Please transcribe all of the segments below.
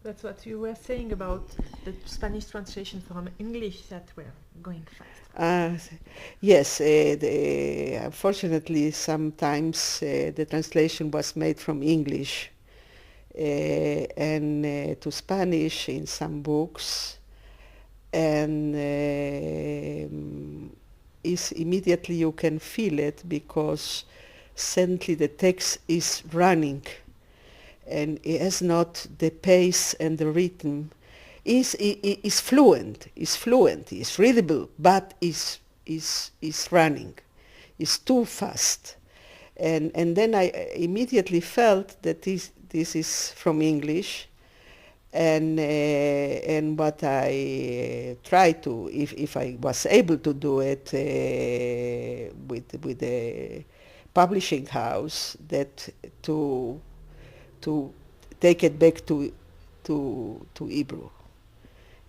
That's what you were saying about the Spanish translation from English that were going fast. Yes, unfortunately, sometimes the translation was made from English and to Spanish in some books, and is immediately you can feel it because suddenly the text is running and it has not the pace and the rhythm. Is fluent, is readable, but is running, is too fast. And then I immediately felt that this is from English, and what I try to, if I was able to do it with the publishing house, that to take it back to Hebrew.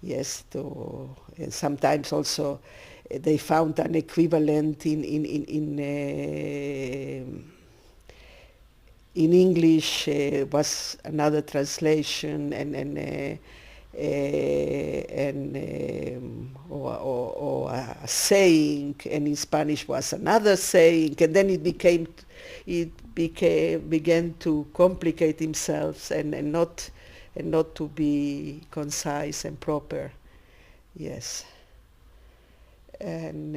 Yes, and sometimes also they found an equivalent in English was another translation or a saying, and in Spanish was another saying, and then began to complicate himself and not to be concise and proper. Yes, and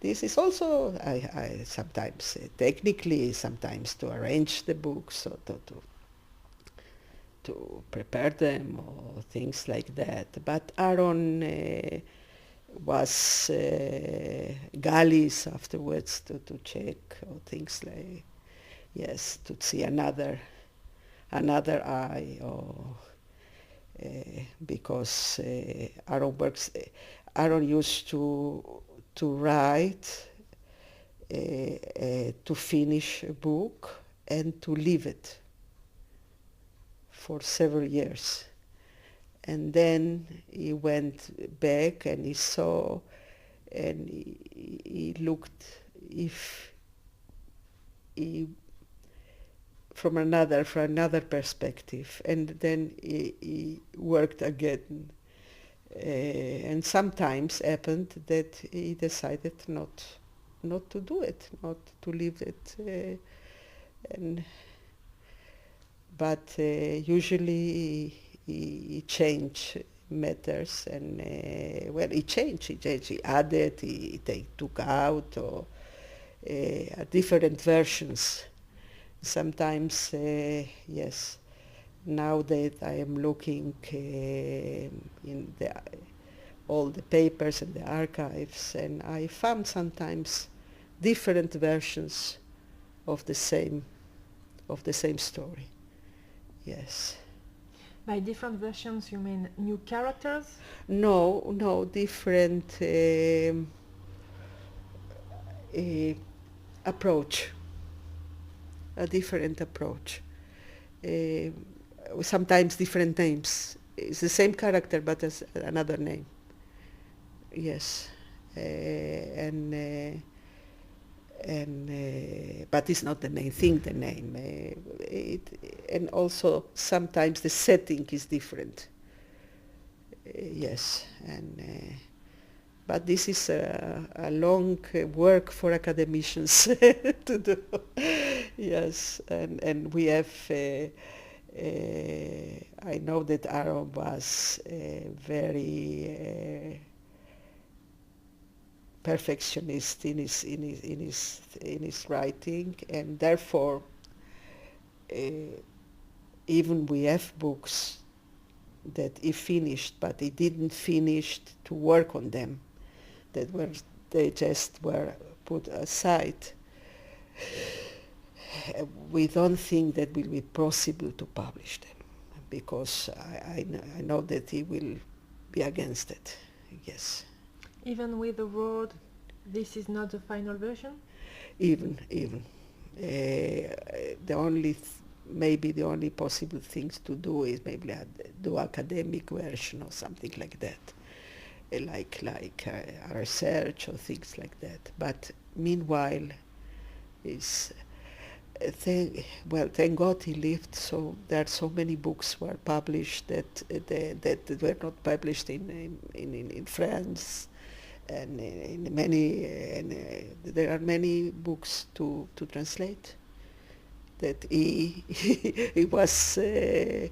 this is also I sometimes technically, sometimes to arrange the books or to prepare them or things like that. But Aaron was galleys afterwards to check or things like, yes, to see another eye, or because Aaron used to write, to finish a book and to leave it for several years. And then he went back and he saw, and he looked if he from another perspective, and then he worked again. And sometimes happened that he decided not to do it, not to leave it, but usually he changed matters, and he changed, he added, he took out, or different versions. Sometimes, yes. Now that I am looking in all the papers and the archives, and I found sometimes different versions of the same story. Yes. By different versions, you mean new characters? No, different approach. A different approach. Sometimes different names. It's the same character, but as another name. Yes, but it's not the main thing. The name, and also sometimes the setting is different. Yes, but this is a long work for academicians to do. Yes, and we have. I know that Aaron was very perfectionist in his writing, and therefore even we have books that he finished, but he didn't finish to work on them. They just were put aside. We don't think that will be possible to publish them, because I know that he will be against it. Yes. Even with the word, this is not the final version? Even. Maybe the only possible things to do is maybe do academic version or something like that, like a research or things like that. But meanwhile, is Thank God he lived. So there are so many books were published that were not published in France, and in many there are many books to translate. That he was I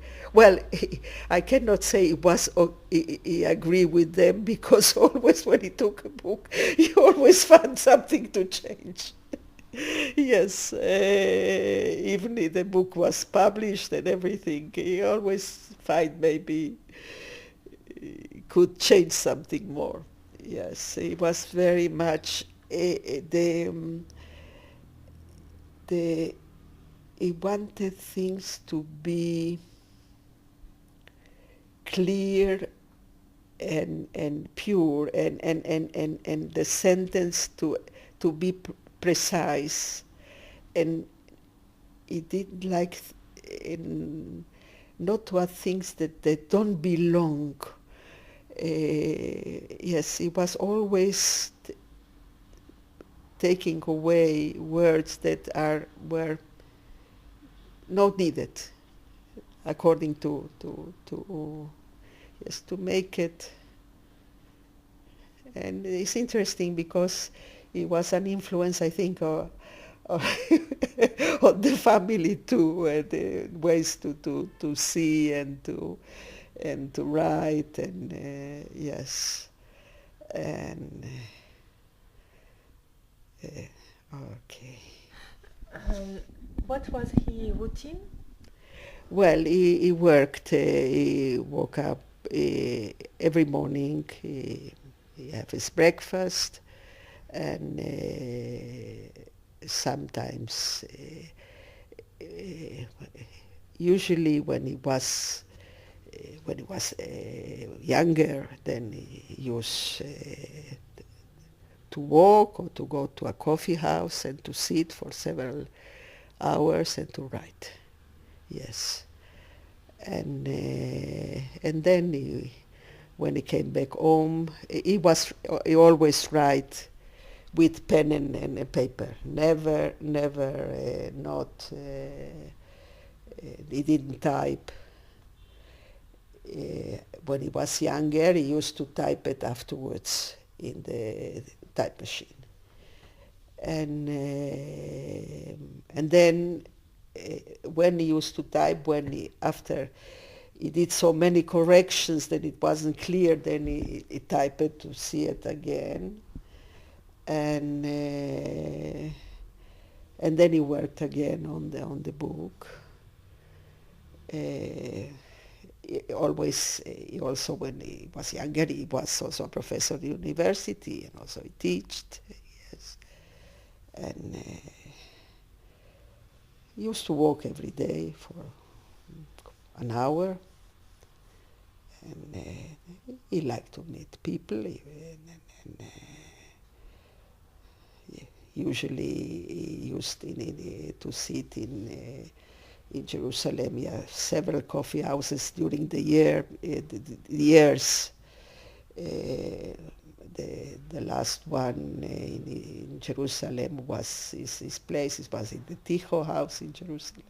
cannot say he was he agree with them, because always when he took a book he always found something to change. Yes, even if the book was published and everything, he always find maybe he could change something more. Yes, he was very much the he wanted things to be clear and pure, and the sentence to be precise, and he didn't like not to add things that don't belong. Yes, he was always taking away words that were not needed, according to yes, to make it. And it's interesting because it was an influence, I think, on the family too, the ways to see and to write, and yes, and okay. What was his routine? Well, he worked. He woke up every morning. He have his breakfast, and sometimes, usually when he was younger, then he used to walk or to go to a coffee house and to sit for several hours and to write. Yes, and then when he came back home, he always write with pen and paper. Never not. He didn't type. When he was younger, he used to type it afterwards in the type machine, and then when he used to type, after he did so many corrections that it wasn't clear, then he typed it to see it again, and then he worked again on the book. Also when he was younger, he was also a professor at the university, and also he taught. Yes, and he used to walk every day for an hour, and he liked to meet people, usually he used to sit in Jerusalem. He had several coffee houses during the years. The last one in Jerusalem was his place. It was in the Ticho house in Jerusalem.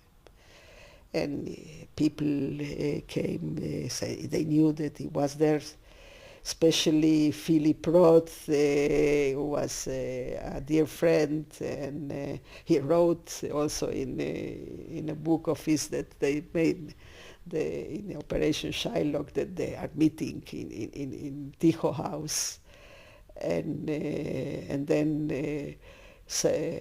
And people came, they knew that he was there, especially Philip Roth, who was a dear friend, and he wrote also in a book of his that they made in the Operation Shylock, that they are meeting in Ticho house, and then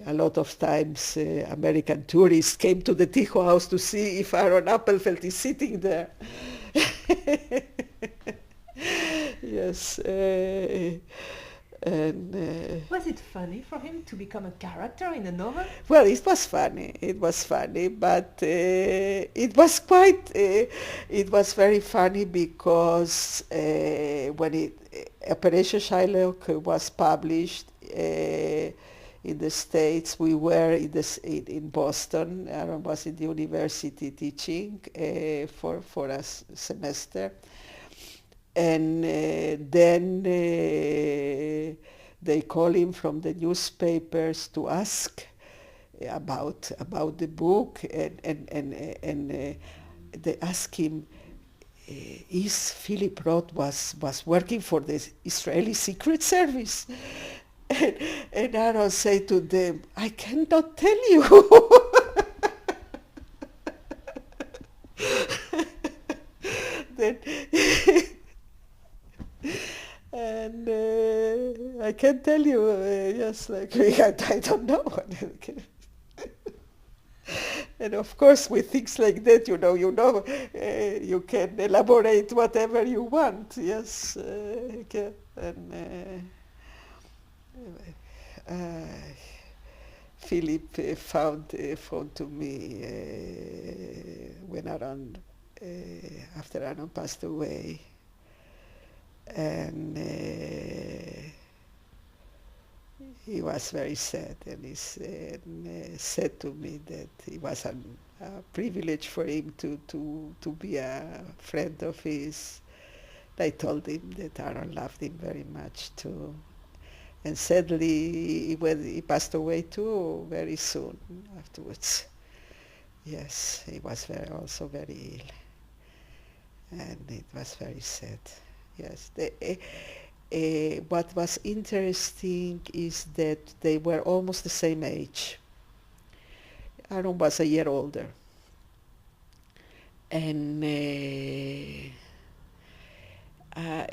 a lot of times American tourists came to the Ticho house to see if Aaron Appelfeld is sitting there. Yes, and Was it funny for him to become a character in a novel? well, it was funny. It was funny, but it was quite. It was very funny because when Operation Shylock was published in the States, we were in Boston. Aaron was in the university teaching for a semester. And then they call him from the newspapers to ask about the book, and they asked him, is Philip Roth was working for the Israeli Secret Service? And Aaron said to them, I cannot tell you. Then and I can tell you, yes, like I don't know. And of course, with things like that, you can elaborate whatever you want. Yes, and Philip found to me when Aaron, after Aaron passed away, and he was very sad, and he said to me that it was a privilege for him to be a friend of his. I told him that Aaron loved him very much too. And sadly, he passed away too very soon afterwards. Yes, he was also very ill, and it was very sad. Yes. What was interesting is that they were almost the same age. Aaron was a year older. And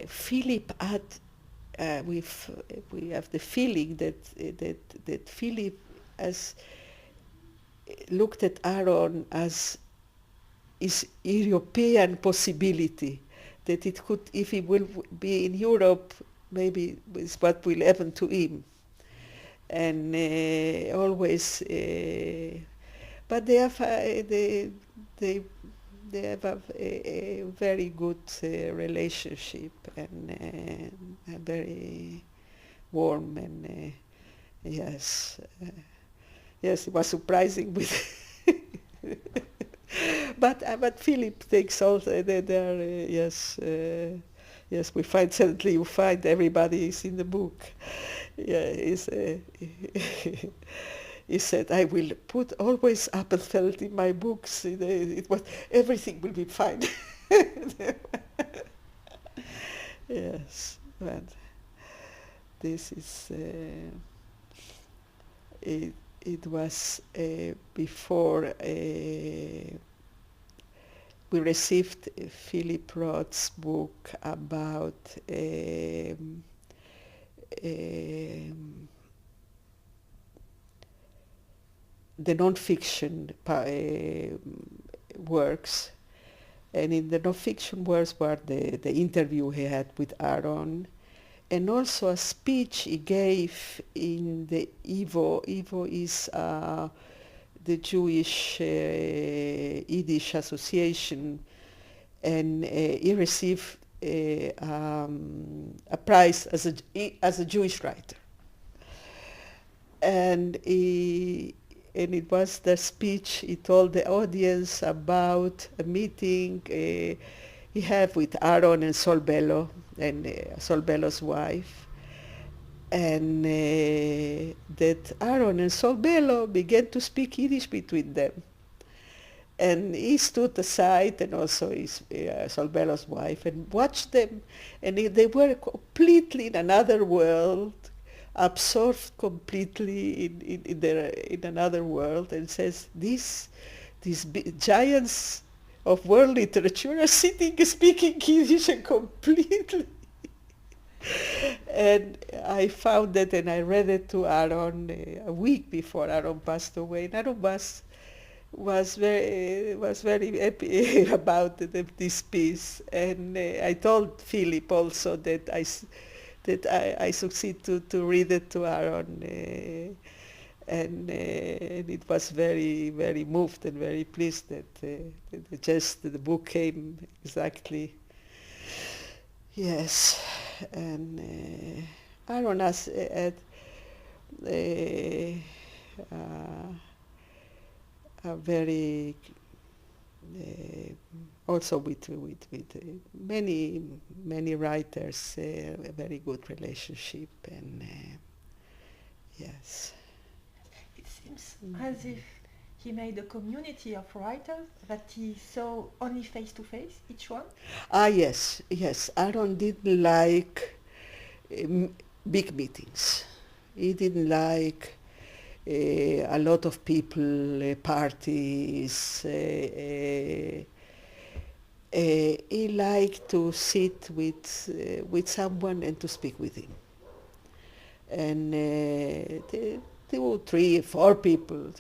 Philip had, we have the feeling that Philip has looked at Aaron as his European possibility, that it could, if he will be in Europe, maybe is what will happen to him. And always, but they have a very good relationship, and a very warm, and yes, yes, it was surprising with. But Philip takes also there. Yes, yes. We find suddenly you find everybody is in the book. Yeah, he said, I will put always Appelfeld in my books. It was everything will be fine. Yes, but this is it was before we received Philip Roth's book about the non-fiction works, and in the non-fiction works were the interview he had with Aaron, and also a speech he gave in the Ivo. Ivo is the Jewish Yiddish Association, and he received a prize as a Jewish writer. And it was the speech he told the audience about a meeting he had with Aaron and Sol Bello, and Sol Bello's wife, and that Aaron and Sol Bello began to speak Yiddish between them. And he stood aside, and also his Sol Bello's wife, and watched them, and they were completely in another world, absorbed completely in another world, and says, these giants of world literature are sitting speaking Yiddish and completely. And I found that, and I read it to Aaron a week before Aaron passed away. And Aaron was very happy about this piece. And I told Philip also that I succeed to read it to Aaron, and it was very, very moved and very pleased that the book came exactly. Yes, and Aaron has had a very also with many writers, a very good relationship, and yes. It's seems as if he made a community of writers that he saw only face to face, each one. Yes, yes. Aaron didn't like big meetings. He didn't like a lot of people, parties. He liked to sit with someone and to speak with him. And 2, 3, 4 people.